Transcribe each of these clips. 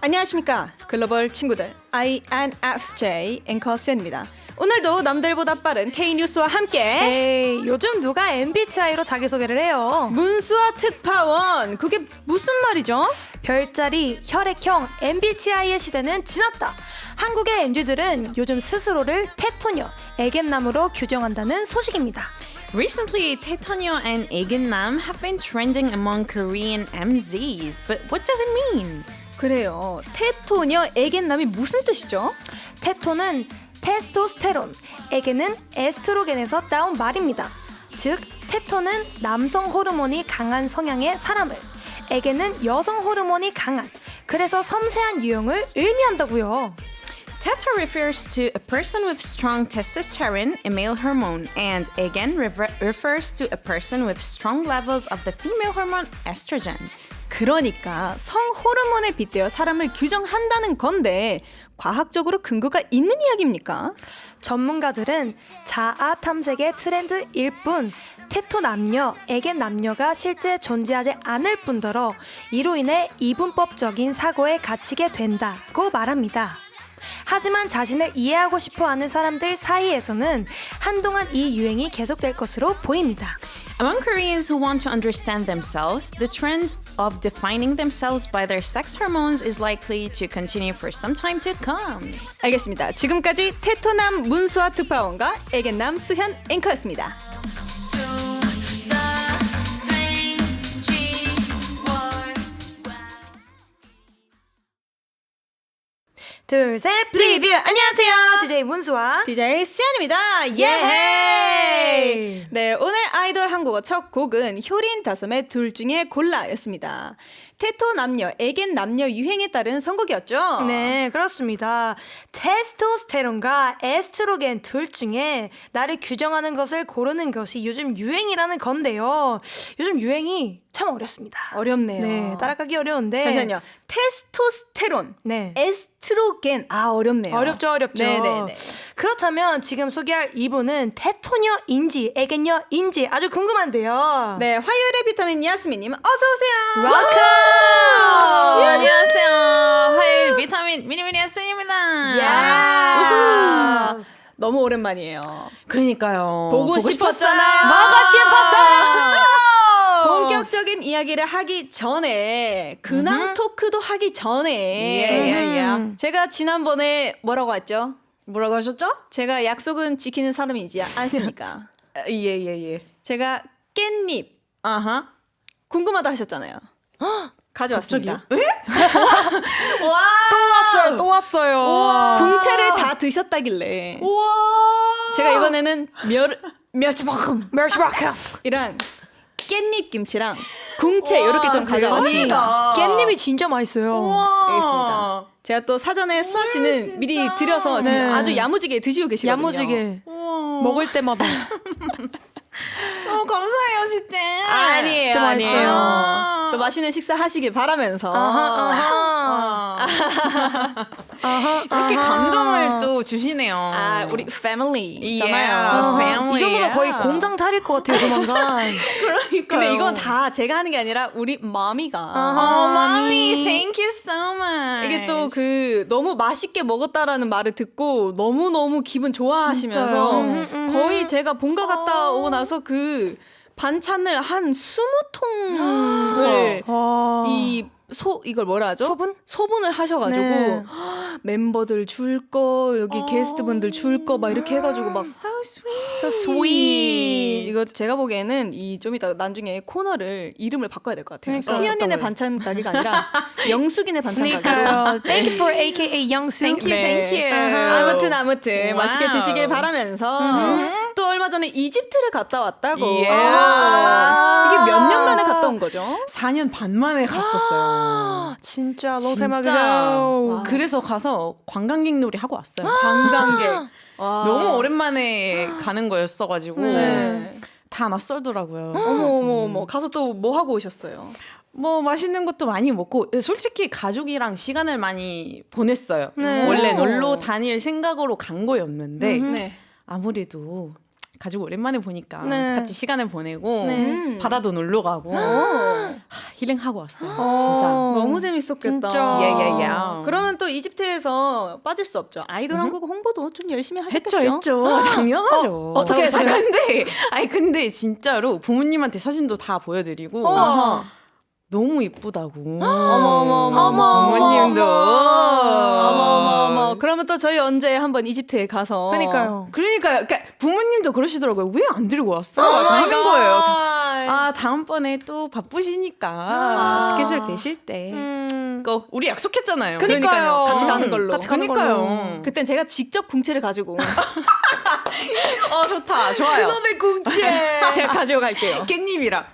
안녕하십니까 글로벌 친구들 INFJ 앵커 수연입니다. 오늘도 남들보다 빠른 K뉴스와 함께 에이, 요즘 누가 MBTI로 자기소개를 해요? 문수와 특파원 그게 무슨 말이죠? 별자리, 혈액형, MBTI의 시대는 지났다. 한국의 MZ들은 요즘 스스로를 테토녀, 애견남으로 규정한다는 소식입니다. Recently, Taetonyo and Aegennam have been trending among Korean MZs, but what does it mean? 그래요. 테토녀 애견남이 무슨 뜻이죠? 테토는 테스토스테론, 에게는 에스트로겐에서 따온 말입니다. 즉, 테토는 남성 호르몬이 강한 성향의 사람을, 에게는 여성 호르몬이 강한, 그래서 섬세한 유형을 의미한다고요. Teto refers to a person with strong testosterone, a male hormone, and again refers to a person with strong levels of the female hormone estrogen. 그러니까 성 호르몬에 빗대어 사람을 규정한다는 건데 과학적으로 근거가 있는 이야기입니까? 전문가들은 자아 탐색의 트렌드일 뿐 테토 남녀, 에겐 남녀가 실제 존재하지 않을 뿐더러 이로 인해 이분법적인 사고에 갇히게 된다고 말합니다. 하지만 자신을 이해하고 싶어하는 사람들 사이에서는 한동안 이 유행이 계속될 것으로 보입니다. Among Koreans who want to understand themselves, the trend of defining themselves by their sex hormones is likely to continue for some time to come. 알겠습니다. 지금까지 테토남 문수와 특파원과 애견남 수현 앵커였습니다. 둘, 셋, 리뷰 안녕하세요. DJ 문수와 DJ 수연입니다. 예헤이! 네, 오늘 아이돌 한국어 첫 곡은 효린 다솜의 둘 중에 골라였습니다. 테토 남녀, 애견 남녀 유행에 따른 선곡이었죠? 네, 그렇습니다. 테스토스테론과 에스트로겐 둘 중에 나를 규정하는 것을 고르는 것이 요즘 유행이라는 건데요. 요즘 유행이 참 어렵습니다. 어렵네요. 네, 따라가기 어려운데. 잠시만요. 테스토스테론, 네. 에스트로겐. 어렵네요. 어렵죠. 네네네. 그렇다면 지금 소개할 이분은 테토녀인지 애견녀인지 아주 궁금한데요. 네, 화요일의 비타민 야스민님 어서 오세요. 웰컴! 안녕하세요. 화요일 비타민 미니미니의 수인입니다. 야! 너무 오랜만이에요. 그러니까요. 보고 싶었잖아요. 먹고 싶었어요. 본격적인 이야기를 하기 전에 근황 토크도 하기 전에 제가 지난번에 뭐라고 했죠? 뭐라고 하셨죠? 제가 약속은 지키는 사람이지 않습니까? 예. 제가 깻잎 아하. 궁금하다 하셨잖아요. 가져왔습니다. 또 왔어요. 궁채를 다 드셨다길래 우와. 제가 이번에는 멸치볶음 멸치볶음. 이랑 깻잎 김치랑 궁채 이렇게 좀 가져왔습니다. 깻잎이 진짜 맛있어요. 알겠습니다. 제가 또 사전에 수아 씨는 미리 드려서 지금 네. 아주 야무지게 드시고 계시거든요. 야무지게 먹을 때마다. 감사해요, 진짜. 아니에요, 진짜 아니에요. 맛있어요. 또 맛있는 식사 하시길 바라면서. 이렇게 감동을 또 주시네요. 우리 패밀리잖아요. family. 이 정도면 거의 공장 차릴 것 같아요, 조만간. 근데 이건 다 제가 하는 게 아니라 우리 마미가. mommy, thank you so much. 이게 또 그 너무 맛있게 먹었다라는 말을 듣고 너무너무 기분 좋아하시면서 거의 제가 본가 갔다 오고 나서 그 반찬을 한 20통을 이걸 뭐라 하죠? 소분을 하셔가지고 네. 멤버들 줄 거 여기 게스트분들 줄 거 막 이렇게 해가지고 막 So sweet. So sweet. 이거 제가 보기에는 이 좀 이따 나중에 코너를 이름을 바꿔야 될 것 같아요. 그러니까. 수연이네 반찬 가게가 아니라 영숙이네 반찬 가게로. 그러니까요. Thank you for AKA 영수. Thank you. 아무튼 와우. 맛있게 드시길 바라면서 또 얼마 전에 이집트를 갔다 왔다고. Yeah. 이게 몇 년 만에 갔다 온 거죠? 4년 반 만에 갔었어요. 진짜 진짜. 로테마그요. 그래서 가서 관광객 놀이 하고 왔어요. 관광객. 너무 오랜만에 가는 거였어가지고 네. 다 낯설더라고요. 어머 가서 또 뭐 하고 오셨어요? 뭐 맛있는 것도 많이 먹고 솔직히 가족이랑 시간을 많이 보냈어요. 네. 원래 놀러 다닐 생각으로 간 거였는데 네. 아무래도 가족 오랜만에 보니까 네. 같이 시간을 보내고 네. 바다도 놀러 가고 힐링하고 왔어요. 진짜. 너무 재밌었겠다. 진짜. 예. 그러면 또 이집트에서 빠질 수 없죠. 아이돌 한국 홍보도 좀 열심히 하셨겠죠? 했죠. 당연하죠. 어떻게 했어요? 근데 진짜로 부모님한테 사진도 다 보여드리고 아하. 너무 이쁘다고. 어머. 부모님도. 어머. 그러면 또 저희 언제 한번 이집트에 가서. 그러니까요. 그러니까 부모님도 그러시더라고요. 왜 안 데리고 왔어? 하는 거예요. 다음번에 또 바쁘시니까 스케줄 되실 때. 그거 우리 약속했잖아요. 그러니까요. 같이 가는 걸로. 같이 가는 그러니까요. 그땐 제가 직접 궁채를 가지고. 좋다. 좋아요. 그놈의 궁채. 제가 가져갈게요. 깻잎이랑.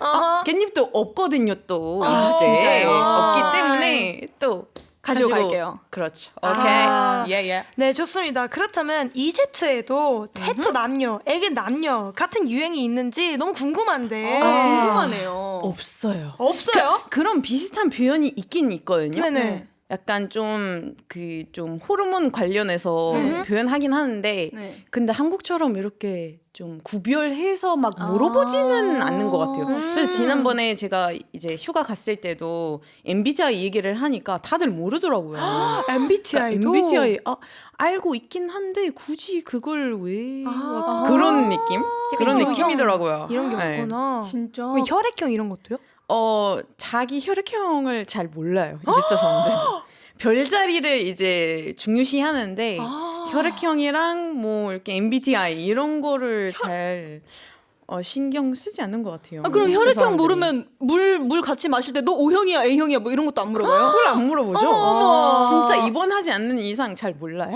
깻잎도 없거든요, 또. 아, 이집트에. 진짜요? 없기 때문에 또 가지고 갈게요. 그렇죠. 아. 오케이. 예. 네, 좋습니다. 그렇다면 이집트에도 테토 남녀, 애견 남녀 같은 유행이 있는지 너무 궁금한데. 궁금하네요. 없어요. 없어요? 그런 비슷한 표현이 있긴 있거든요. 네네. 약간 좀 호르몬 관련해서 표현하긴 하는데 네. 근데 한국처럼 이렇게 좀 구별해서 막 물어보지는 않는 것 같아요. 그래서 지난번에 제가 이제 휴가 갔을 때도 MBTI 얘기를 하니까 다들 모르더라고요. MBTI도? MBTI 알고 있긴 한데 굳이 그걸 왜 그런 느낌? 그런 유형 느낌이더라고요. 이런 게 네. 없구나. 진짜. 그럼 혈액형 이런 것도요? 자기 혈액형을 잘 몰라요. 이집트 사람들. 별자리를 이제 중요시 하는데 혈액형이랑 뭐 이렇게 MBTI 이런 거를 잘 신경 쓰지 않는 것 같아요. 그럼 이집트 혈액형 사람들이. 모르면 물 같이 마실 때 너 O형이야, A형이야 뭐 이런 것도 안 물어봐요? 그걸 안 물어보죠. 어머. 진짜 입원하지 않는 이상 잘 몰라요.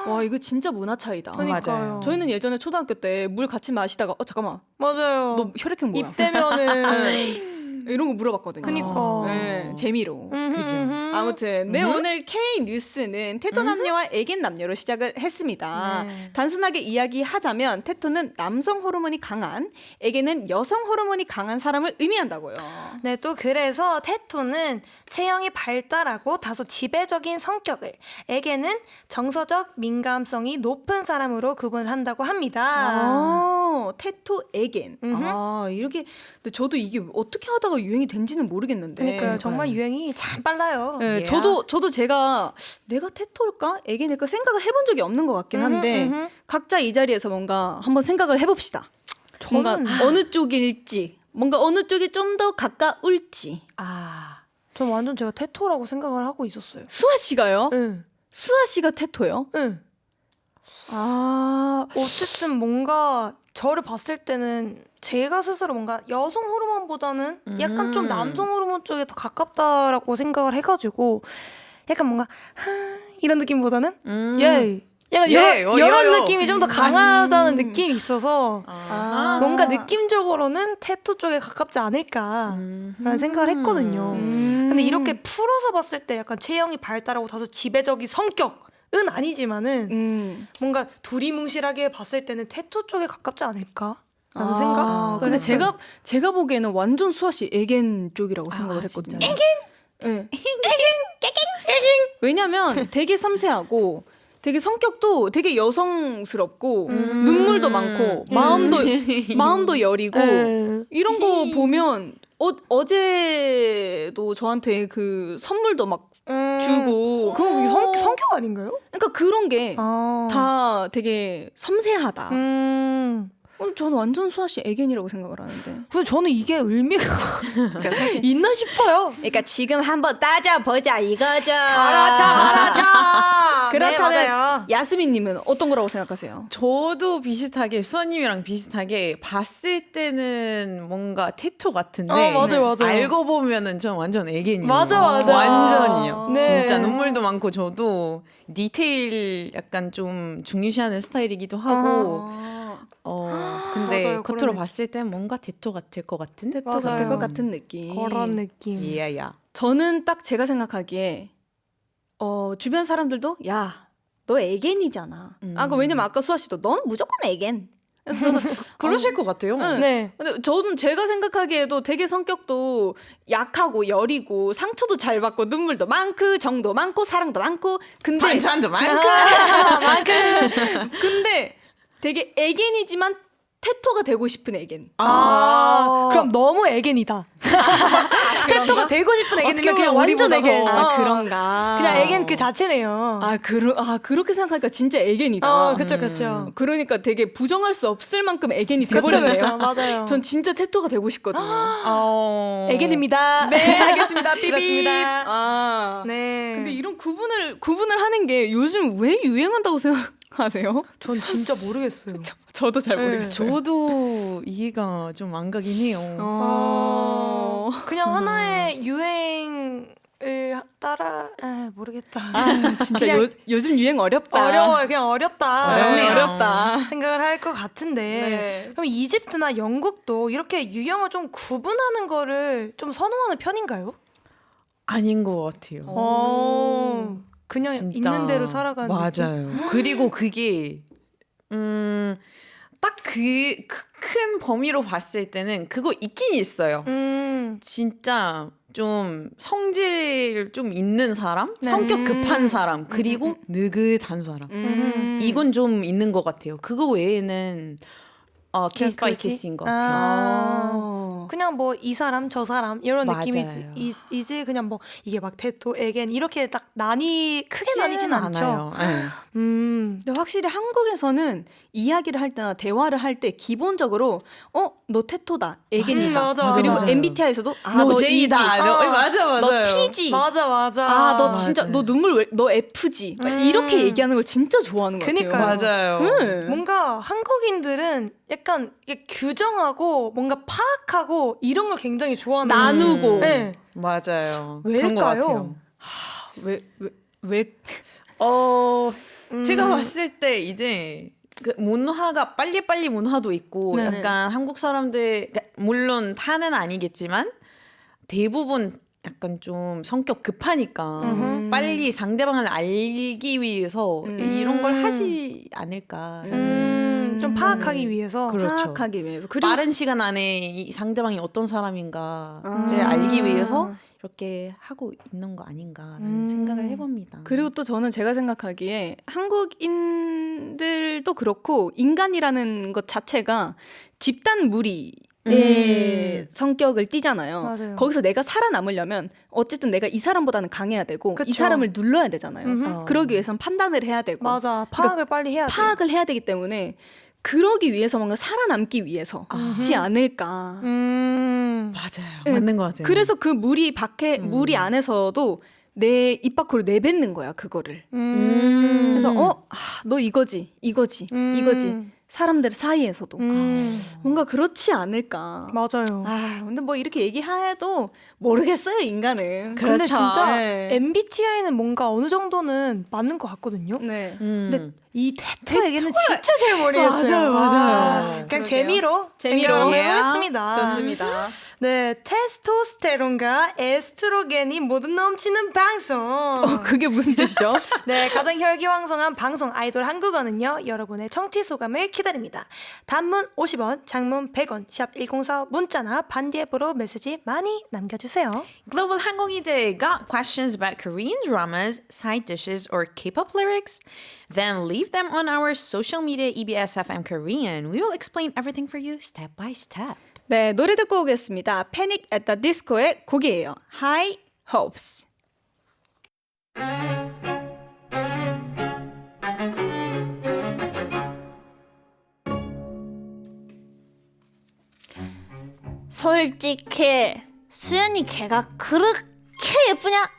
와 이거 진짜 문화 차이다. 그러니까요. 저희는 예전에 초등학교 때 물 같이 마시다가 잠깐만 맞아요. 너 혈액형 뭐야? 입대면은 이런 거 물어봤거든요. 그니까. 네, 재미로. 그죠. 아무튼 오늘 K 뉴스는 테토 남녀와 애견 남녀로 시작을 했습니다. 네. 단순하게 이야기하자면 테토는 남성 호르몬이 강한, 애견은 여성 호르몬이 강한 사람을 의미한다고요. 네, 또 그래서 테토는 체형이 발달하고 다소 지배적인 성격을, 애견은 정서적 민감성이 높은 사람으로 구분을 한다고 합니다. 테토 애견. 이렇게 근데 저도 이게 어떻게 하다가 유행이 된지는 모르겠는데. 그러니까요. 정말 유행이 참 빨라요. 네, 예. 저도 제가 내가 테토일까 애견일까 생각을 해본 적이 없는 것 같긴 한데 각자 이 자리에서 뭔가 한번 생각을 해봅시다. 뭔가 어느 쪽일지, 뭔가 어느 쪽이 좀 더 가까울지. 전 완전 제가 테토라고 생각을 하고 있었어요. 수아 씨가요? 응. 수아 씨가 테토요? 응. 어쨌든 뭔가 저를 봤을 때는 제가 스스로 뭔가 여성 호르몬보다는 약간 좀 남성 호르몬 쪽에 더 가깝다라고 생각을 해가지고 약간 뭔가 이런 느낌보다는 약간 이런 느낌이 좀 더 강하다는 느낌이 있어서 뭔가 느낌적으로는 테토 쪽에 가깝지 않을까라는 생각을 했거든요. 근데 이렇게 풀어서 봤을 때 약간 체형이 발달하고 다소 지배적인 성격은 아니지만은 뭔가 두리뭉실하게 봤을 때는 테토 쪽에 가깝지 않을까라는 생각? 근데 제가 보기에는 완전 수아 씨 애견 쪽이라고 생각을 했거든요. 애견? 네. 왜냐면 되게 섬세하고 되게 성격도 되게 여성스럽고 눈물도 많고 마음도 여리고 이런 거 보면 어제도 저한테 그 선물도 막 주고 그럼 성격 아닌가요? 그러니까 그런 게 다 되게 섬세하다. 저는 완전 수아 씨 애견이라고 생각을 하는데. 근데 저는 이게 의미가 그러니까 사실 있나 싶어요. 그러니까 지금 한번 따져보자 이거죠. 그렇죠. 그렇다면 야스민님은 어떤 거라고 생각하세요? 저도 비슷하게 수아님이랑 비슷하게 봤을 때는 뭔가 테토 같은데 맞아요. 알고 보면은 전 완전 애견이에요. 맞아. 완전이요. 네. 진짜 눈물도 많고 저도 디테일 약간 좀 중요시하는 스타일이기도 하고 근데 맞아요. 겉으로 그런 봤을 땐 뭔가 테토 같을 것 같은 테토 맞아요. 같을 것 같은 느낌. 그런 느낌. 예야. 저는 딱 제가 생각하기에 주변 사람들도 야, 너 애견이잖아. 왜냐면 아까 수아 씨도 넌 무조건 애견. 그래서 저는 그러실 것 같아요. 네. 근데 저는 제가 생각하기에도 되게 성격도 약하고 여리고 상처도 잘 받고 눈물도 많고 정도 많고 사랑도 많고 근데 반찬도 많고 근데 되게 애견이지만 테토가 되고 싶은 애겐. 그럼 너무 애겐이다. 테토가 되고 싶은 애겐이면 그냥 완전 애겐. 그런가. 그냥 애겐 그 자체네요. 그렇게 생각하니까 진짜 애겐이다. 그쵸. 그러니까 되게 부정할 수 없을 만큼 애겐이 그쵸, 돼버렸네요. 맞아요. 전 진짜 테토가 되고 싶거든요. 애겐입니다. 네, 알겠습니다. 삐삐. 그렇습니다. 네. 근데 이런 구분을 하는 게 요즘 왜 유행한다고 생각하세요? 전 진짜 모르겠어요. 저도 잘 모르겠어요. 저도 이해가 좀 안 가긴 해요. 그냥 하나의 유행을 따라 모르겠다. 진짜 그냥 요즘 유행 어렵다. 어려워요. 그냥 어렵다. 어렵네요. 어렵다. 생각을 할 것 같은데 네. 그럼 이집트나 영국도 이렇게 유형을 좀 구분하는 거를 좀 선호하는 편인가요? 아닌 것 같아요. 그냥 진짜. 있는 대로 살아가는 맞아요. 그리고 그게 딱 그 큰 범위로 봤을 때는 그거 있긴 있어요. 진짜 좀 성질 좀 있는 사람, 네. 성격 급한 사람, 그리고 느긋한 사람. 이건 좀 있는 것 같아요. 그거 외에는 케이스 바이 그렇지? 케이스인 것 같아요. 그냥 뭐 이 사람 저 사람 이런 맞아요. 느낌이지 그냥 뭐 이게 막 테토 에겐 이렇게 딱 크게 나뉘진 않죠. 않아요. 네. 근데 확실히 한국에서는 이야기를 할 때나 대화를 할 때 기본적으로 너 테토다, 애견이다. 맞아. 그리고 맞아요. MBTI에서도 너 너 J다. E지. 맞아. 너 T지. 맞아. 너 진짜 맞아요. 너 눈물 너 F지. 막 이렇게 얘기하는 걸 진짜 좋아하는 것 같아요. 그니까요. 맞아요. 뭔가 한국인들은 약간 이게 규정하고 뭔가 파악하고 이런 걸 굉장히 좋아하는 나누고. 네. 맞아요. 그런 것 왜일까요? 같아요. 왜 제가 봤을 때 이제 그 문화가 빨리빨리 문화도 있고 네네. 약간 한국 사람들 그러니까 물론 다는 아니겠지만 대부분 약간 좀 성격 급하니까 빨리 상대방을 알기 위해서 이런 걸 하지 않을까라는 좀 파악하기 위해서 그렇죠. 파악하기 위해서. 그리고 빠른 시간 안에 이 상대방이 어떤 사람인가를 알기 위해서 이렇게 하고 있는 거 아닌가라는 생각을 해봅니다. 그리고 또 저는 제가 생각하기에 한국인들도 그렇고 인간이라는 것 자체가 집단 무리의 성격을 띠잖아요. 맞아요. 거기서 내가 살아남으려면 어쨌든 내가 이 사람보다는 강해야 되고 그쵸. 이 사람을 눌러야 되잖아요. 그러기 위해선 판단을 해야 되고 맞아. 파악을 빨리 해야 돼. 파악을 해야 되기 때문에 그러기 위해서 뭔가 살아남기 위해서지 않을까. 맞아요. 맞는 것 같아요. 그래서 그 무리 무리 안에서도 내 입 밖으로 내뱉는 거야 그거를. 그래서 너 이거지. 사람들 사이에서도 뭔가 그렇지 않을까. 맞아요. 근데 뭐 이렇게 얘기해도 모르겠어요 인간은. 근데 그렇죠. 진짜 네. MBTI는 뭔가 어느 정도는 맞는 것 같거든요. 네. 근데 이 테토에게는 진짜 잘 모르겠어요. 맞아요. 그냥 그러게요. 재미로 재미로. 생각을 예. 해보겠습니다. 좋습니다. 네, 테스토스테론과 에스트로겐이 모두 넘치는 방송. 그게 무슨 뜻이죠? 네, 가장 혈기왕성한 방송 아이돌 한국어는요. 여러분의 청취 소감을 기다립니다. 단문 50원, 장문 100원, 샵 1045 문자나 반디 앱으로 메시지 많이 남겨주세요. Global 한국인들 got questions about Korean dramas, side dishes, or K-pop lyrics? Then leave them on our social media EBS FM Korean. We will explain everything for you step by step. 네, 노래 듣고 오겠습니다. Panic at the Disco의 곡이에요. High Hopes. 솔직히 수연이 걔가 그렇게 예쁘냐?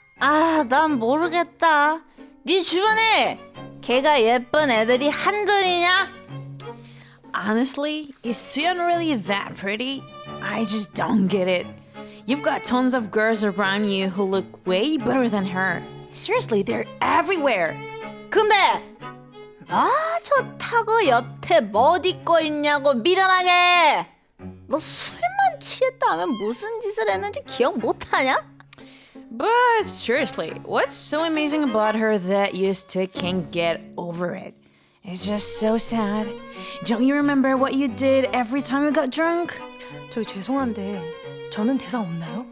난 모르겠다. 네 주변에 걔가 예쁜 애들이 한둘이냐? Honestly, is Suyeon really that pretty? I just don't get it. You've got tons of girls around you who look way better than her. Seriously, they're everywhere. 근데 나 좋다고 여태 뭐 입고 있냐고 미련하게. 너 술만 취했다면 무슨 짓을 했는지 기억 못하냐? But seriously, what's so amazing about her that you still can't get over it? It's just so sad. Don't you remember what you did every time you got drunk? 저기 죄송한데 저는 대사 없나요?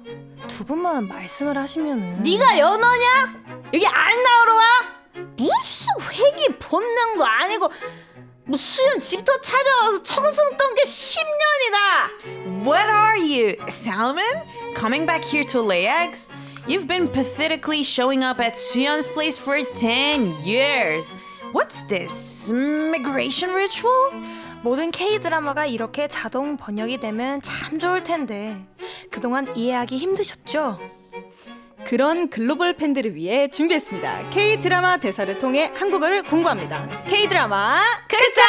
두 분만 말씀을 하시면은 네가 연어냐? 여기 안 나오러 와? 무슨 회기 본능도 아니고 뭐 수연 집도 찾아와서 청승 떤게 10년이다. What are you, Salmon? Coming back here to lay eggs? You've been pathetically showing up at Suyeon's place for 10 years. What's this? Migration ritual? 모든 K-드라마가 이렇게 자동 번역이 되면 참 좋을 텐데 그동안 이해하기 힘드셨죠? 그런 글로벌 팬들을 위해 준비했습니다. K-드라마 대사를 통해 한국어를 공부합니다. K-드라마 극장!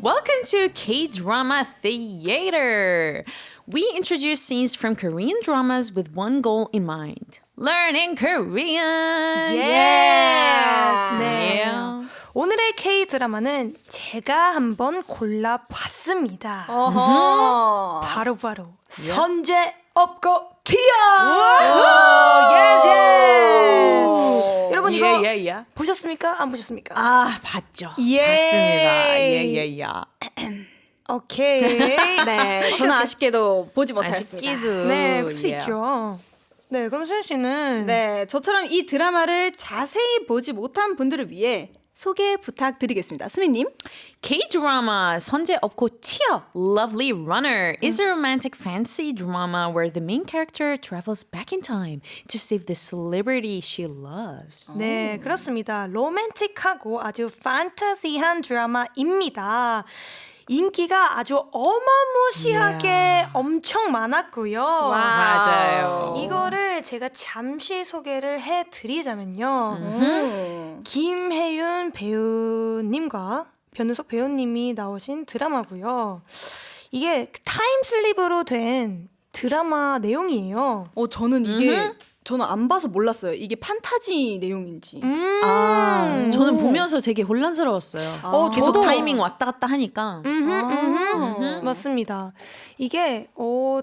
Welcome to K-Drama Theater. We introduce scenes from Korean dramas with one goal in mind. Learning Korean. Yes. 네. Yeah. 오늘의 K-드라마는 제가 한번 골라봤습니다. 어허. 바로 선제 없고 튀어! 예스! 여러분 이거 yeah. 보셨습니까? 안 보셨습니까? 아, 봤죠. 예. 봤습니다. 예. 오케이. 네, 저는 아쉽게도 보지 못하였습니다. 아쉽기도. 네, 볼 수 예. 있죠. 네, 그럼 수현 씨는 네, 저처럼 이 드라마를 자세히 보지 못한 분들을 위해 소개 부탁드리겠습니다. 수미님. K-drama 선제 없고 튀어 Lovely Runner is a romantic fantasy drama where the main character travels back in time to save the celebrity she loves. 네, 그렇습니다. 로맨틱하고 아주 판타지한 드라마입니다. 인기가 아주 어마무시하게 Yeah. 엄청 많았고요. 맞아요. 이거를 제가 잠시 소개를 해드리자면요. 김혜윤 배우님과 변우석 배우님이 나오신 드라마고요. 이게 타임슬립으로 된 드라마 내용이에요. 저는 이게 저는 안 봐서 몰랐어요. 이게 판타지 내용인지. 아, 저는 보면서 되게 혼란스러웠어요. 계속 저도. 타이밍 왔다 갔다 하니까. 맞습니다. 이게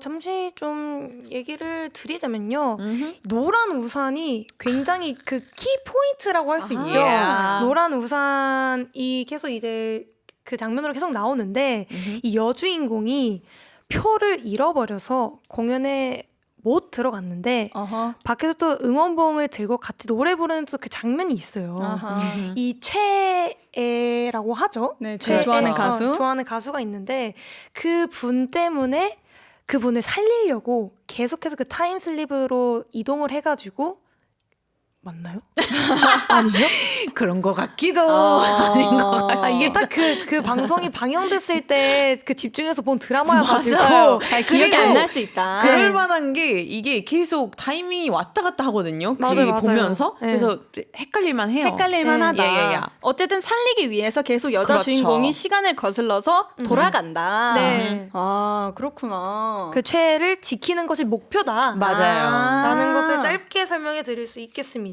잠시 좀 얘기를 드리자면요. 노란 우산이 굉장히 그 키 포인트라고 할 수 있죠. Yeah. 노란 우산이 계속 이제 그 장면으로 계속 나오는데 이 여주인공이 표를 잃어버려서 공연에 못 들어갔는데 어허. 밖에서 또 응원봉을 들고 같이 노래 부르는 또 그 장면이 있어요. 아하. 이 최애라고 하죠. 네, 제일 좋아하는 가수. 좋아하는 가수가 있는데 그 분 때문에 그분을 살리려고 계속해서 그 타임슬립으로 이동을 해가지고 맞나요? 아니요? 그런 것 같기도 아닌 것 같아요. 아, 이게 딱 그 방송이 방영됐을 때 그 집중해서 본 드라마여가지고 맞아요. 기억이 안 날 수 있다. 그럴 만한 게 이게 계속 타이밍이 왔다 갔다 하거든요. 맞아요. 보면서. 네. 그래서 헷갈릴만 해요. 헷갈릴만 하다. 예. 어쨌든 살리기 위해서 계속 여자 그렇죠. 주인공이 시간을 거슬러서 돌아간다. 네. 아, 그렇구나. 그 최애를 지키는 것이 목표다. 맞아요. 라는 것을 짧게 설명해 드릴 수 있겠습니다.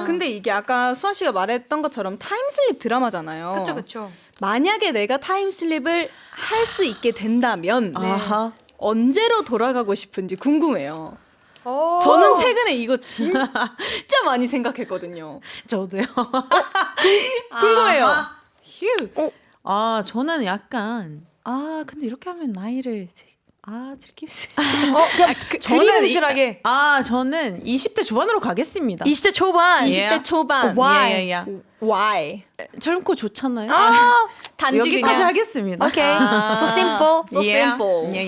근데 이게 아까 수아 씨가 말했던 것처럼 타임슬립 드라마잖아요. 그쵸. 만약에 내가 타임슬립을 할 수 있게 된다면 아하. 언제로 돌아가고 싶은지 궁금해요. 오. 저는 최근에 이거 진짜 많이 생각했거든요. 저도요. 궁금해요. 아하. 휴. 저는 약간 근데 이렇게 하면 나이를 들킬 수 있어요. 그냥 드리근실하게 저는 20대 초반으로 가겠습니다. 20대 초반. 20대 초반. Why? 예. Why? 젊고 좋잖아요. 단지 여기까지 그냥. 하겠습니다. 오케이. So simple. So simple. 예.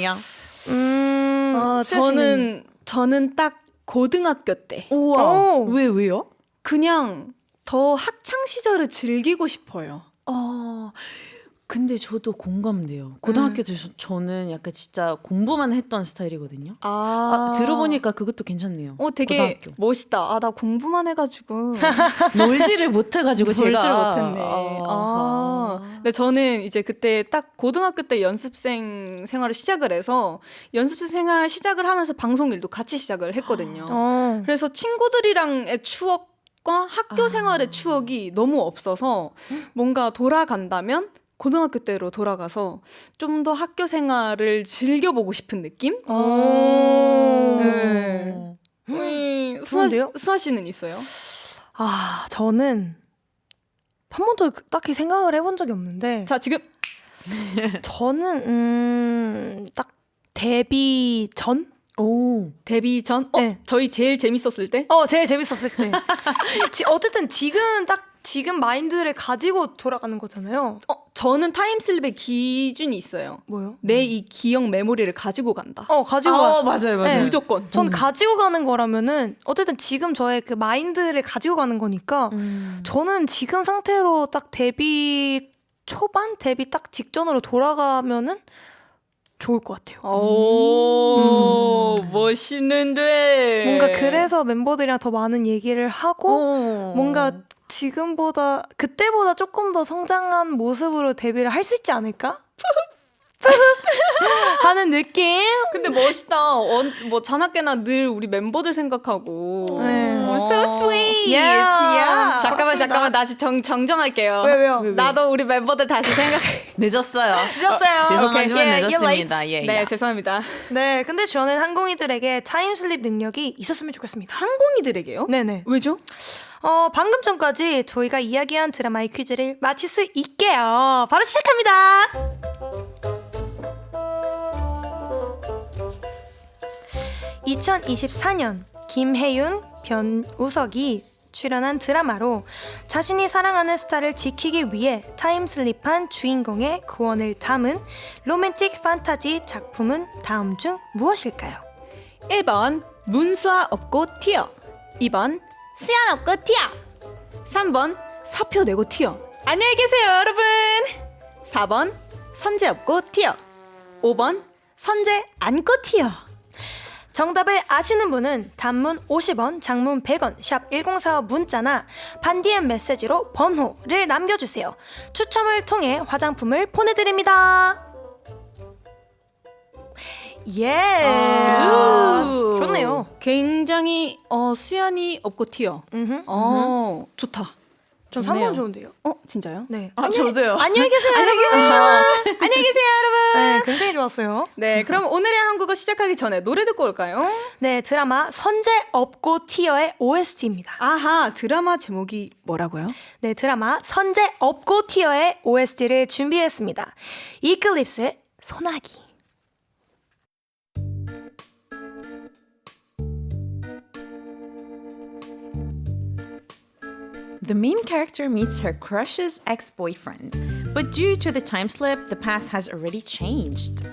저는 딱 고등학교 때 우와. 오. 왜요? 그냥 더 학창 시절을 즐기고 싶어요. 근데 저도 공감돼요. 고등학교 때 저는 약간 진짜 공부만 했던 스타일이거든요. 들어보니까 그것도 괜찮네요. 되게 고등학교. 멋있다. 나 공부만 해가지고 놀지를 못해가지고 제가 놀지를 못했네. 근데 저는 이제 그때 딱 고등학교 때 연습생 생활을 시작을 해서 연습생 생활 시작을 하면서 방송 일도 같이 시작을 했거든요. 그래서 친구들이랑의 추억과 학교 생활의 추억이 너무 없어서 뭔가 돌아간다면 고등학교 때로 돌아가서 좀 더 학교 생활을 즐겨보고 싶은 느낌? 네. 좋은데요? 수아 씨는 있어요? 저는 한 번도 딱히 생각을 해본 적이 없는데 자, 지금 저는 딱 데뷔 전? 오. 데뷔 전? 네. 저희 제일 재밌었을 때? 제일 재밌었을 때. 어쨌든 지금 마인드를 가지고 돌아가는 거잖아요. 저는 타임슬립의 기준이 있어요. 뭐요? 내 이 기억 메모리를 가지고 간다. 가지고 가. 맞아요, 맞아요. 네. 무조건. 전 가지고 가는 거라면은 어쨌든 지금 저의 그 마인드를 가지고 가는 거니까 저는 지금 상태로 딱 데뷔 초반 데뷔 딱 직전으로 돌아가면은 좋을 것 같아요. 오, 멋있는데. 뭔가 그래서 멤버들이랑 더 많은 얘기를 하고 뭔가 지금보다 그때보다 조금 더 성장한 모습으로 데뷔를 할 수 있지 않을까? 하는 느낌? 근데 멋있다. 뭐 자나깨나 늘 우리 멤버들 생각하고. 네. So sweet. Yeah. 잠깐만 나 지금 정정할게요. 왜요? 나도 우리 멤버들 다시 생각해. 늦었어요. 늦었어요. 죄송하지만 Okay. Yeah, 늦었습니다. 예, 네, 예. 죄송합니다. 네, 근데 저는 항공이들에게 타임슬립 능력이 있었으면 좋겠습니다. 항공이들에게요? 네네. 왜죠? 방금 전까지 저희가 이야기한 드라마의 퀴즈를 마칠 수 있게요. 바로 시작합니다. (2024년) 김혜윤, 변우석이 출연한 드라마로 자신이 사랑하는 스타를 지키기 위해 타임슬립한 주인공의 구원을 담은 로맨틱 판타지 작품은 다음 중 무엇일까요? 1번 문수아 없고 튀어. 2번 수연 없고 튀어. 3번 사표 내고 튀어. 안녕히 계세요 여러분. 4번 선재 없고 튀어. 5번 선재 안고 튀어. 정답을 아시는 분은 단문 50원, 장문 100원, 샵 1045 문자나 반디엠 메시지로 번호를 남겨주세요. 추첨을 통해 화장품을 보내드립니다. 예. 좋네요. 굉장히 수연이 없고 튀어. 좋다. 전 좋네요. 3번 좋은데요. 진짜요? 네. 저도요. 안녕히 계세요. 안녕히 계세요. 안녕히 계세요 여러분. 네, 굉장히 좋았어요. 네, 그럼 오늘의 한국어 시작하기 전에 노래 듣고 올까요? 네, 드라마 선재 없고 튀어의 OST입니다. 아하, 드라마 제목이 뭐라고요? 네, 드라마 선재 없고 튀어의 OST를 준비했습니다. 이클립스의 소나기. The main character meets her crush's ex-boyfriend, but due to the time slip, the past has already changed.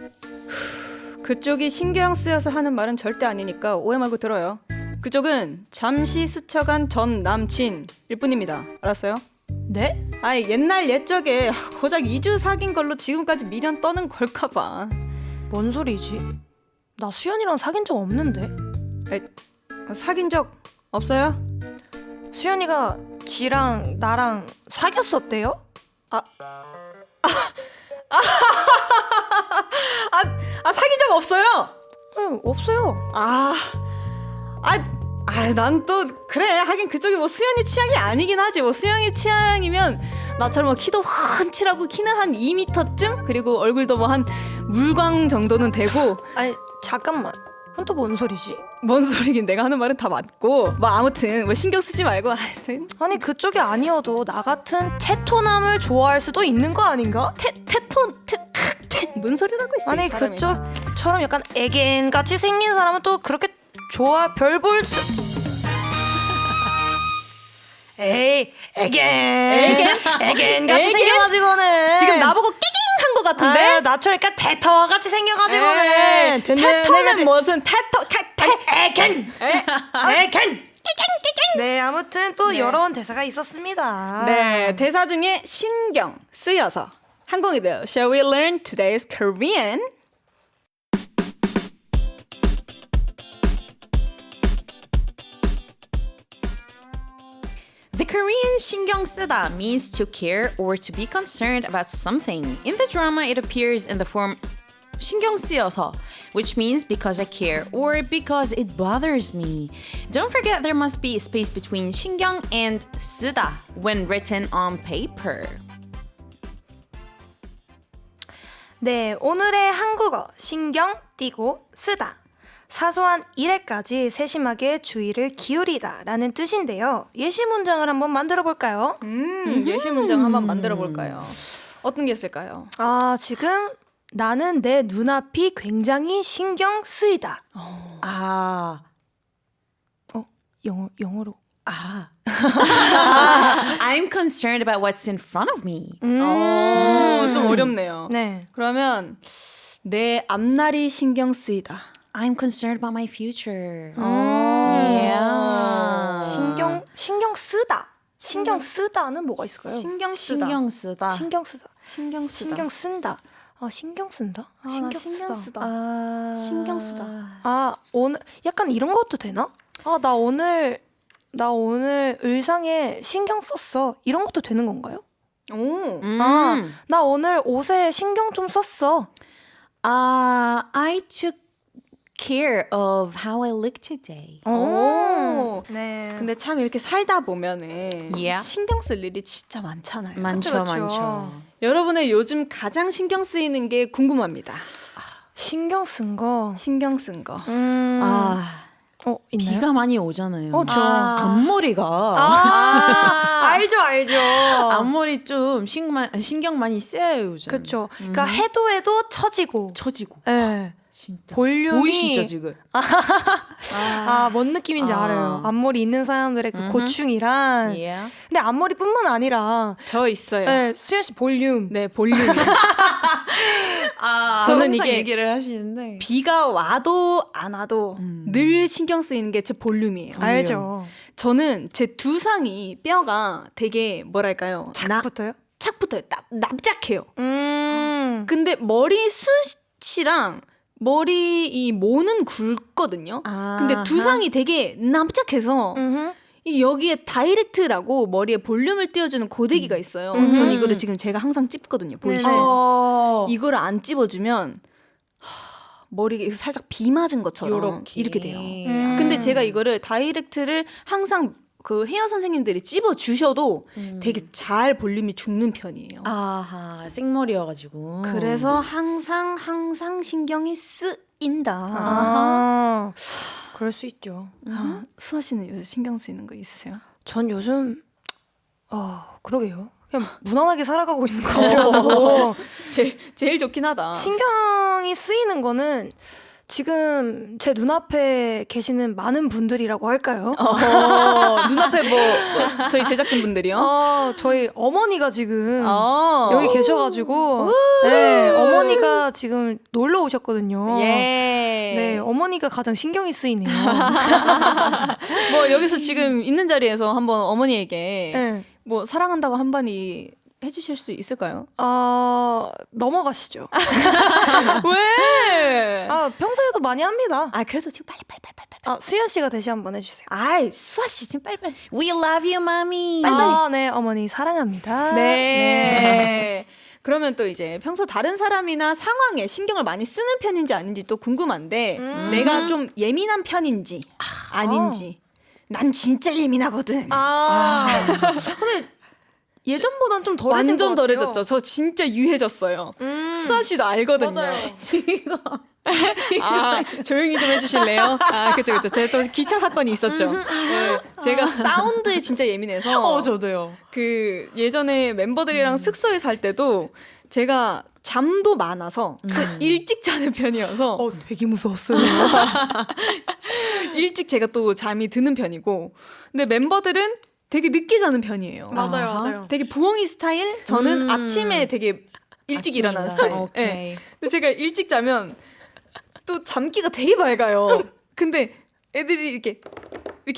그쪽이 신경 쓰여서 하는 말은 절대 아니니까 오해 말고 들어요. 그쪽은 잠시 스쳐간 전 남친일 뿐입니다. 알았어요? 네? 아이 옛날 옛적에 고작 2주 사귄 걸로 지금까지 미련 떠는 걸까봐. 뭔 소리지? 나 수연이랑 사귄 적 없는데. 사귄 적 없어요? 수연이가 지랑 나랑 사귀었었대요? 사귄 적 없어요? 없어요. 난 또 그래 하긴 그쪽이 뭐 수연이 취향이 아니긴 하지. 뭐 수연이 취향이면 나처럼 뭐 키도 훤칠하고 키는 한 2m쯤 그리고 얼굴도 뭐 한 물광 정도는 되고. 아니 잠깐만. 그건 또 뭔 소리지? 뭔 소리긴 내가 하는 말은 다 맞고 뭐 아무튼 뭐 신경 쓰지 말고 하여튼 아니 그쪽이 아니어도 나 같은 테토남을 좋아할 수도 있는 거 아닌가? 뭔 소리라고 했어. 아니 그쪽처럼 약간 애견 같이 생긴 사람은 또 그렇게 좋아 별 볼 수. 에이 애견 같이 생겨가지고는 지금 나보고 끼깅한 것 같은데? 나처럼 그러니까 테토 같이 생겨가지고는 테토는 무슨 애견. 네 아무튼 또 여러 대사가 있었습니다. 네 대사 중에 신경 쓰여서 한국이들 Shall we learn today's Korean? The Korean 신경 쓰다 means to care or to be concerned about something. In the drama, it appears in the form 신경 쓰여서, which means because I care or because it bothers me. Don't forget there must be a space between 신경 and 쓰다 when written on paper. 네, 오늘의 한국어 신경 띄고 쓰다. 사소한 일에까지 세심하게 주의를 기울이다 라는 뜻인데요. 예시 문장을 한번 만들어 볼까요? 예시 문장 한번 만들어 볼까요? 어떤 게 있을까요? 지금 나는 내 눈앞이 굉장히 신경 쓰이다. 아, 영어로. I'm concerned about what's in front of me. 좀 어렵네요. 네. 그러면 내 앞날이 신경 쓰이다. I'm concerned about my future. 신경 쓰다. 신경 쓰다는 뭐가 있을까요? 신경 쓰다. 신경 쓰다. 신경 쓰다. 신경 쓰다. 신경 쓴다. 신경 쓴다. 신경 쓰다. 신경 쓰다. 오늘 약간 이런 것도 되나? 나 오늘 의상에 신경 썼어. 이런 것도 되는 건가요? 오. 나 오늘 옷에 신경 좀 썼어. I took care of how I look today. 오. 네. 근데 참 이렇게 살다 보면은 Yeah. 신경 쓸 일이 진짜 많잖아요. 많죠, 그렇죠. 많죠. 여러분의 요즘 가장 신경 쓰이는 게 궁금합니다. 신경 쓴 거. 신경 쓴 거. 있나요? 비가 많이 오잖아요. 저. 앞머리가 알죠. 앞머리 좀 신경 많이 쓰여요 요즘. 그렇죠. 그러니까 해도 처지고. 처지고. 네. 진짜. 볼륨이 보이시죠 지금? 뭔 느낌인지 알아요. 앞머리 있는 사람들의 그 고충이란. Yeah. 근데 앞머리뿐만 아니라 저 있어요. 네, 수연 씨 볼륨. 네, 볼륨. 저는 저는 이게 이게 얘기를 하시는데 비가 와도 안 와도 늘 신경 쓰이는 게 제 볼륨이에요. 알죠. 저는 제 두상이 뼈가 되게 뭐랄까요? 착붙어요? 착 붙어요. 납작해요. 근데 근데 머리숱이랑 머리 이 모는 굵거든요. 근데 두상이 되게 납작해서 이 여기에 다이렉트라고 머리에 볼륨을 띄워주는 고데기가 있어요. 전 이거를 지금 제가 항상 찝거든요. 보이시죠? 이거를 안 찝어주면 머리가 살짝 비 맞은 것처럼 이렇게 돼요. 근데 제가 이거를 다이렉트를 항상 그 헤어 선생님들이 찝어 주셔도 되게 잘 볼륨이 죽는 편이에요. 아하 생머리여가지고. 그래서 항상 신경이 쓰인다. 그럴 수 있죠. 수아 씨는 요새 신경 쓰이는 거 있으세요? 전 요즘 그러게요. 그냥 무난하게 살아가고 있는 것 같아요. 제일 좋긴 하다. 신경이 쓰이는 거는 지금 제 눈앞에 계시는 많은 분들이라고 할까요? 눈앞에 뭐 저희 제작진 분들이요? 저희 어머니가 지금 여기 계셔가지고 어머니가 지금 놀러 오셨거든요. 네, 어머니가 가장 신경이 쓰이네요. 뭐 여기서 지금 있는 자리에서 한번 어머니에게 네. 뭐 사랑한다고 한마디 해주실 수 있을까요? 넘어가시죠. 왜? 평소에도 많이 합니다. 그래도 지금 빨리. 수연 씨가 대시 한번 해주세요. 수아 씨 지금 빨리. We love you, mommy. 네, 어머니 사랑합니다. 네. 그러면 또 이제 평소 다른 사람이나 상황에 신경을 많이 쓰는 편인지 아닌지 또 궁금한데 내가 좀 예민한 편인지 아닌지. 난 진짜 예민하거든. 근데 예전보단 좀 덜해진 완전 것 같아요. 덜해졌죠. 저 진짜 유해졌어요. 수아 씨도 알거든요. 맞아요. 조용히 좀 해주실래요? 그쵸. 제가 또 기차 사건이 있었죠. 네, 제가 사운드에 진짜 예민해서. 저도요. 그 예전에 멤버들이랑 숙소에 살 때도 제가 잠도 많아서 일찍 자는 편이어서 되게 무서웠어요. 일찍 제가 또 잠이 드는 편이고 근데 멤버들은 되게 늦게 자는 편이에요. 맞아요. 되게 부엉이 스타일? 저는 아침에 되게 일찍 일어나는 스타일. 오케이. 네. 근데 제가 일찍 자면 또 잠기가 되게 밝아요. 근데 애들이 이렇게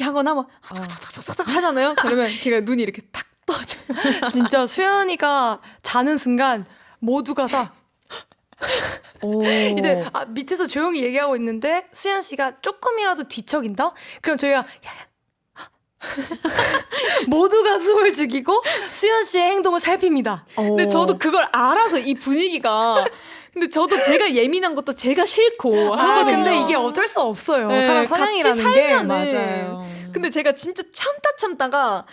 하거나 막 착착착착 하잖아요. 그러면 제가 눈이 이렇게 탁 떠져요. 진짜 수연이가 자는 순간 모두가 다 이제 밑에서 조용히 얘기하고 있는데 수연 씨가 조금이라도 뒤척인다? 그럼 저희가 모두가 숨을 죽이고 수연 씨의 행동을 살핍니다. 근데 저도 그걸 알아서 이 분위기가 근데 저도 제가 예민한 것도 제가 싫고 하거든요. 근데 이게 어쩔 수 없어요. 네, 사람 같이 성향이라는 게. 살면은 맞아요. 근데 제가 진짜 참다가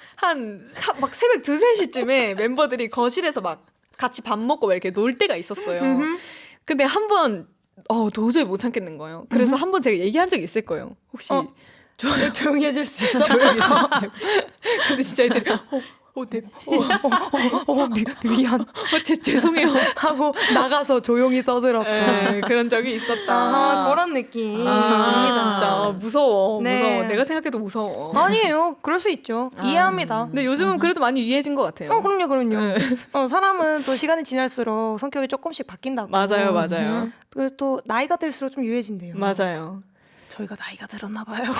막 새벽 2, 3시쯤에 멤버들이 거실에서 막 같이 밥 먹고 막 이렇게 놀 때가 있었어요. 근데 한 번 도저히 못 참겠는 거예요. 그래서 한 번 제가 얘기한 적이 있을 거예요. 혹시 조용히 해줄 수 있어? 조용히 해주세요. 근데 진짜 애들이 미안. 죄송해요. 하고 나가서 조용히 떠들었고. 그런 적이 있었다. 아, 그런 느낌. 진짜 무서워. 네. 무서워. 내가 생각해도 무서워. 아니에요. 그럴 수 있죠. 이해합니다. 근데 요즘은 그래도 많이 유해진 것 같아요. 그럼요. 사람은 또 시간이 지날수록 성격이 조금씩 바뀐다고. 맞아요, 맞아요. 그리고 또 나이가 들수록 좀 유해진대요. 맞아요. 저희가 나이가 들었나 봐요.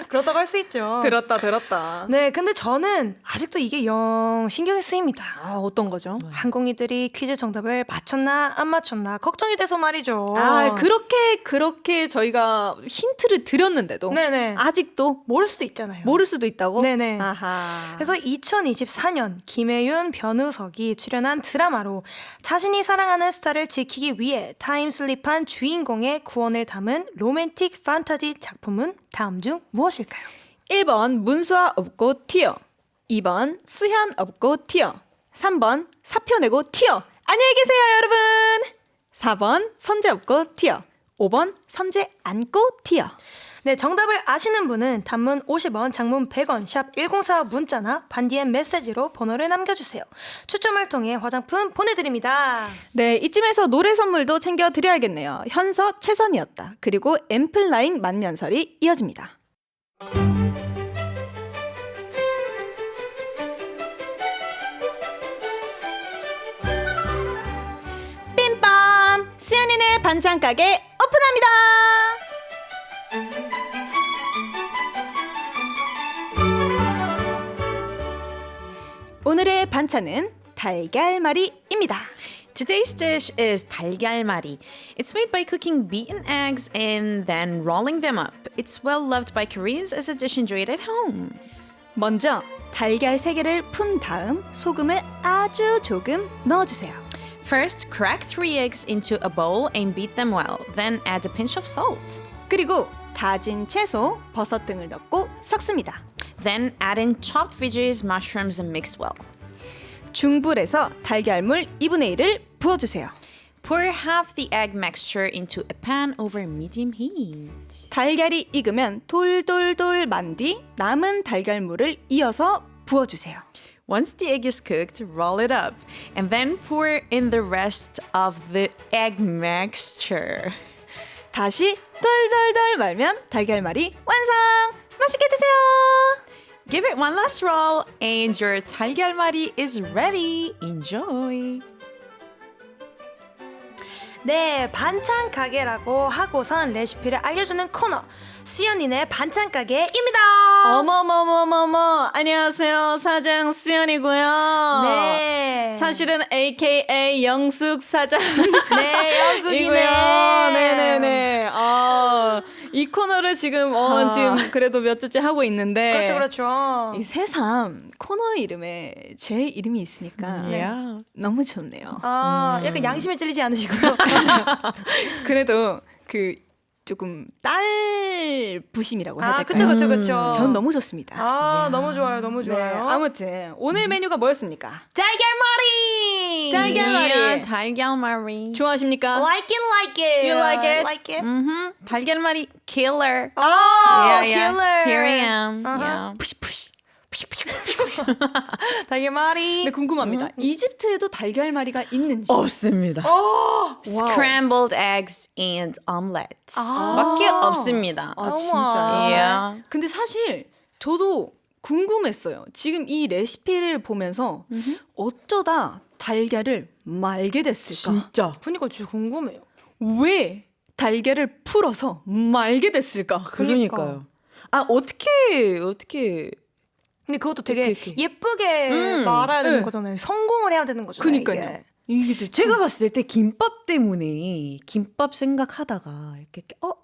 그렇다고 할 수 있죠. 들었다. 네, 근데 저는 아직도 이게 영 신경이 쓰입니다. 아, 어떤 거죠? 항공이들이 퀴즈 정답을 맞췄나 안 맞췄나 걱정이 돼서 말이죠. 아, 그렇게 저희가 힌트를 드렸는데도 네네. 아직도 모를 수도 있잖아요. 모를 수도 있다고? 네네. 아하. 그래서 2024년 김혜윤, 변우석이 출연한 드라마로 자신이 사랑하는 스타를 지키기 위해 타임슬립한 주인공의 구원을 담은 로맨틱 판타지 작품은 다음 중 무엇일까요? 1번 문수아 없고 튀어. 2번 수현 없고 튀어. 3번 사표 내고 튀어. 안녕히 계세요, 여러분. 4번 선재 없고 튀어. 5번 선재 안고 튀어. 네, 정답을 아시는 분은 단문 50원, 장문 100원, 샵 1045 문자나 반디의 메시지로 번호를 남겨주세요. 추첨을 통해 화장품 보내드립니다. 네, 이쯤에서 노래 선물도 챙겨드려야겠네요. 현서 최선이었다. 그리고 앰플라잉 만년설이 이어집니다. 빔밤! 수연이네 반찬 가게 오픈합니다! 오늘의 반찬은 달걀말이입니다. Today's dish is 달걀말이. It's made by cooking beaten eggs and then rolling them up. It's well loved by Koreans as a dish enjoyed at home. 먼저 달걀 3개를 푼 다음 소금을 아주 조금 넣어주세요. First, crack 3 eggs into a bowl and beat them well. Then add a pinch of salt. 그리고 다진 채소, 버섯 등을 넣고 섞습니다. Then add in chopped veggies, mushrooms, and mix well. 중불에서 달걀물 2분의 1을 부어주세요. Pour half the egg mixture into a pan over medium heat. 달걀이 익으면 돌돌돌 만 뒤 남은 달걀물을 이어서 부어주세요. Once the egg is cooked, roll it up and then pour in the rest of the egg mixture. 다시 돌돌돌 말면 달걀말이 완성! 맛있게 드세요! Give it one last roll and your 달걀말이 is ready. Enjoy. 네, 반찬 가게라고 하고선 레시피를 알려주는 코너 수연이네 반찬 가게입니다. 어머머머머머 안녕하세요 사장 수연이고요. 네. 사실은 AKA 영숙 사장. 네, 영숙이네. 이고요. 네네네. 이 코너를 지금 지금 그래도 몇 주째 하고 있는데. 그렇죠. 이 새삼 코너 이름에 제 이름이 있으니까 Yeah. 너무 좋네요. 약간 양심에 찔리지 않으시고요. 그래도 그 조금 딸 부심이라고 해야 될까요? 그쵸. 전 너무 좋습니다. 너무 좋아요. 네, 아무튼 오늘 메뉴가 뭐였습니까? 달걀말이. 달걀말이. 달걀말이. 좋아하십니까? Like it. You like it? Like it. 달걀말이 killer. killer. Here I am. Yeah. 푸시푸시. 달걀말이. 네, 궁금합니다. 이집트에도 달걀말이가 있는지. 없습니다. Scrambled eggs and omelette. 밖에 없습니다. 아, 진짜요? Yeah. 근데 사실 저도 궁금했어요. 지금 이 레시피를 보면서 어쩌다 달걀을 말게 됐을까? 진짜. 그니까 진짜 궁금해요. 왜 달걀을 풀어서 말게 됐을까? 그러니까요. 아, 어떻게 근데 그것도 되게 이렇게. 예쁘게 말아야 되는 거잖아요. 성공을 해야 되는 거잖아요. 그니까요. 이게 제가 봤을 때 김밥 때문에 김밥 생각하다가 이렇게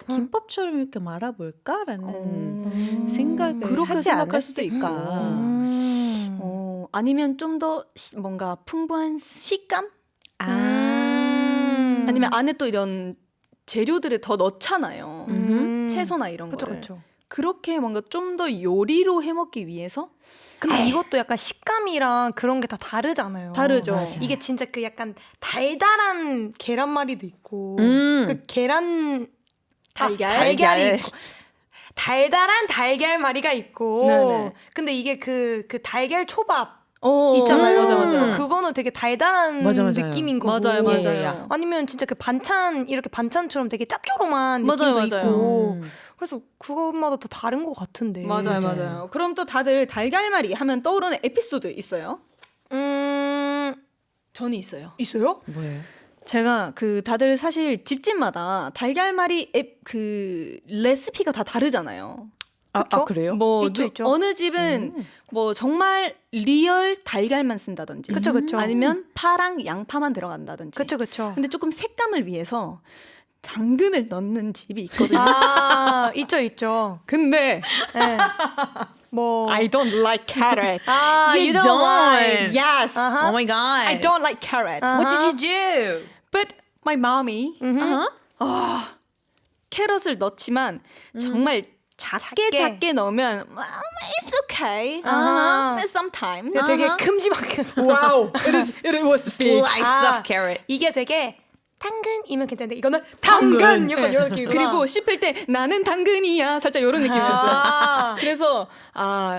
김밥처럼 이렇게 말아볼까라는 생각을 그렇게 하지 생각할 수도 않았을까. 아니면 좀 더 뭔가 풍부한 식감? 아니면 안에 또 이런 재료들을 더 넣잖아요. 채소나 이런 거를. 그렇죠. 그렇게 뭔가 좀 더 요리로 해먹기 위해서? 근데 이것도 약간 식감이랑 그런 게 다 다르잖아요. 다르죠. 맞아. 이게 진짜 그 약간 달달한 계란말이도 있고 그 계란 달걀? 달걀이 달걀. 있고 달달한 달걀말이가 있고 네네. 근데 이게 그 달걀 초밥 어, 있잖아요. 맞아. 그거는 되게 달달한 맞아요. 느낌인 거고. 맞아요. 예. 아니면 진짜 그 반찬 이렇게 반찬처럼 되게 짭조름한 맞아요, 느낌도 맞아요. 있고. 그래서 그것마다 다 다른 것 같은데. 맞아요. 그럼 또 다들 달걀말이 하면 떠오르는 에피소드 있어요? 저는 있어요. 있어요? 뭐예요? 제가 그 다들 사실 집집마다 달걀말이 그 레시피가 다 다르잖아요. 그쵸? 그래요? 뭐 있죠. 어느 집은 뭐 정말 리얼 달걀만 쓴다든지, 그쵸. 아니면 파랑 양파만 들어간다든지. 그쵸. 근데 조금 색감을 위해서 당근을 넣는 집이 있거든요. 아, 있죠. 근데 네. 뭐. I don't like carrot. you don't like. Yes. Oh my god. I don't like carrot. What did you do? But my mommy 캐럿을 넣지만 정말 작게 넣으면 it's okay. Sometimes. 되게 큼지막한. Wow. It was big. Slice of carrot. 이게 되게 당근이면 괜찮은데 이거는 당근 약간 이런 느낌이구나. 그리고 씹을 때 나는 당근이야 살짝 이런 느낌이었어요. 그래서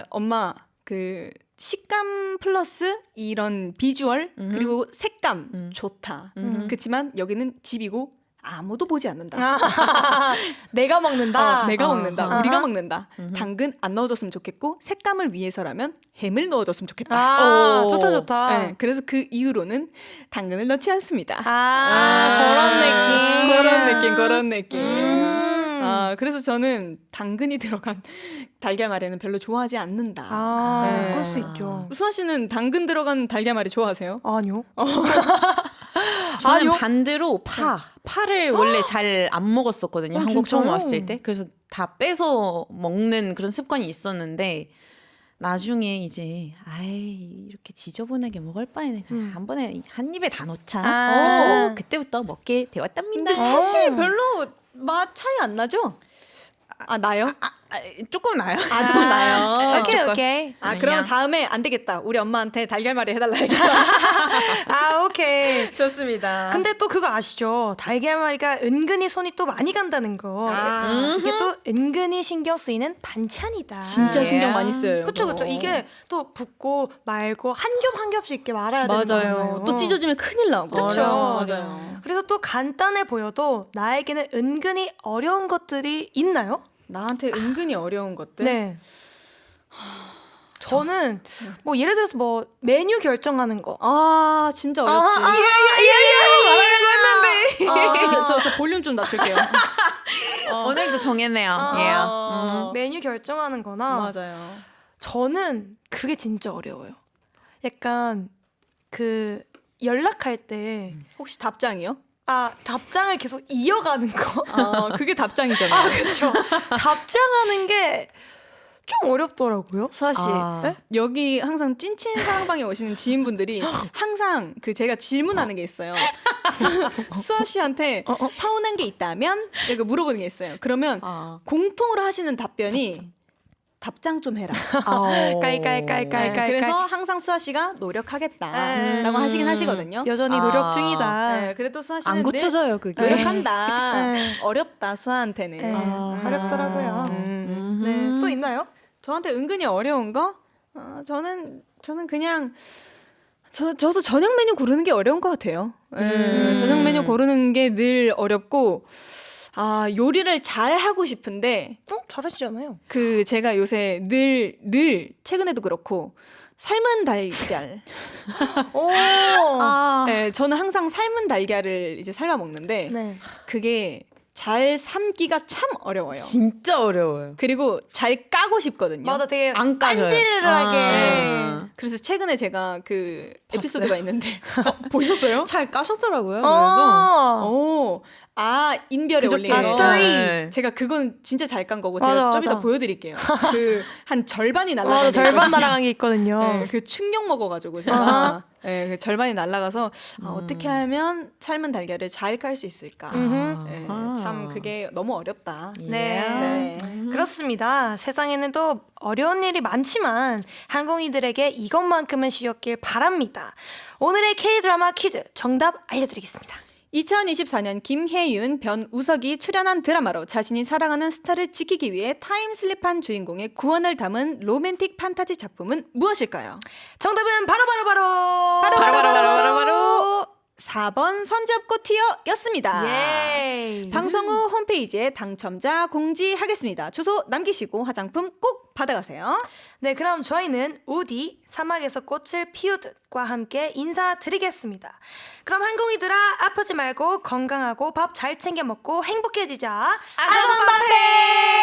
엄마 그 식감 플러스 이런 비주얼 그리고 색감 좋다. 그렇지만 여기는 집이고 아무도 보지 않는다. 내가 먹는다. 내가 먹는다. 우리가 먹는다. 당근 안 넣어줬으면 좋겠고 색감을 위해서라면 햄을 넣어줬으면 좋겠다. 좋다. 네, 그래서 그 이후로는 당근을 넣지 않습니다. 그런 느낌. 그래서 저는 당근이 들어간 달걀말이는 별로 좋아하지 않는다. 네. 그럴 수 있죠. 수아 씨는 당근 들어간 달걀말이 좋아하세요? 아니요. 저는 반대로 파를 원래 잘 안 먹었었거든요. 한국 처음 진짜요? 왔을 때. 그래서 다 빼서 먹는 그런 습관이 있었는데 나중에 이제 이렇게 지저분하게 먹을 바에는 그냥 한 번에 한 입에 다 넣자. 그때부터 먹게 되었답니다. 근데 사실 별로 맛 차이 안 나죠? 나요? 조금 나요. 조금 나요. 오케이. 그러면 다음에 안 되겠다. 우리 엄마한테 달걀말이 해달라 해야겠다. 오케이. 좋습니다. 근데 또 그거 아시죠? 달걀말이가 은근히 손이 또 많이 간다는 거. 이게 또 은근히 신경 쓰이는 반찬이다. 진짜 신경 많이 써요. 그쵸. 이게 또 붓고 말고 한 겹 한 겹씩 이렇게 말아야 되는 거잖아요. 또 찢어지면 큰일 나고. 그쵸. 맞아요. 그래서 또 간단해 보여도 나에게는 은근히 어려운 것들이 있나요? 나한테 은근히 어려운 것들? 네. 저는 뭐 예를 들어서 뭐 메뉴 결정하는 거. 진짜 어렵지. 말하려고 했는데. 저 볼륨 좀 낮출게요. 오늘도 정했네요. 메뉴 결정하는 거나 맞아요. 저는 그게 진짜 어려워요. 약간 그 연락할 때 혹시 답장이요? 답장을 계속 이어가는 거. 그게 답장이잖아요. 그렇죠. 답장하는 게 좀 어렵더라고요. 수아 씨, 네? 여기 항상 찐친 사랑방에 오시는 지인분들이 항상 그 제가 질문하는 게 있어요. 수아 씨한테 서운한 게 있다면 이렇게 물어보는 게 있어요. 그러면 공통으로 하시는 답변이 답장 좀 해라. 깔깔깔깔깔. 그래서 항상 수아 씨가 노력하겠다라고 하시긴 하시거든요. 여전히 노력 중이다. 네, 그래도 수아 씨는 안 고쳐져요 그게. 노력한다. 어렵다 수아한테는. 어렵더라고요. 네, 또 있나요? 저한테 은근히 어려운 거? 저는 그냥 저도 저녁 메뉴 고르는 게 어려운 것 같아요. 저녁 메뉴 고르는 게 늘 어렵고 요리를 잘 하고 싶은데 잘하시잖아요. 그 제가 요새 늘 최근에도 그렇고 삶은 달걀. 네, 저는 항상 삶은 달걀을 이제 삶아 먹는데 네. 그게 잘 삶기가 참 어려워요. 진짜 어려워요. 그리고 잘 까고 싶거든요. 맞아, 되게 안 까져요. 빤지르르하게. 그래서 최근에 제가 그 에피소드가 있는데 보셨어요? 잘 까셨더라고요. 그래도. 인별에 올린 거. 스토리. 제가 그건 진짜 잘 깐 거고 맞아, 제가 좀 맞아. 이따 보여드릴게요. 그 한 절반이 날라간 게 절반 있거든요. 날아간 게 있거든요. 네, 그 충격 먹어가지고 제가 그 절반이 날아가서 어떻게 하면 삶은 달걀을 잘 깔 수 있을까? 네, 참 그게 너무 어렵다. 네. 그렇습니다. 세상에는 또 어려운 일이 많지만 항공이들에게 이것만큼은 쉬웠길 바랍니다. 오늘의 K-드라마 퀴즈 정답 알려드리겠습니다. 2024년 김혜윤, 변우석이 출연한 드라마로 자신이 사랑하는 스타를 지키기 위해 타임슬립한 주인공의 구원을 담은 로맨틱 판타지 작품은 무엇일까요? 정답은 바로 바로 4번 선지엽고 튀어였습니다. 예. 방송 후 홈페이지에 당첨자 공지하겠습니다. 주소 남기시고 화장품 꼭 받아가세요. 네, 그럼 저희는 우디 사막에서 꽃을 피우듯과 함께 인사드리겠습니다. 그럼 한공이들아 아프지 말고 건강하고 밥 잘 챙겨 먹고 행복해지자. 아건바페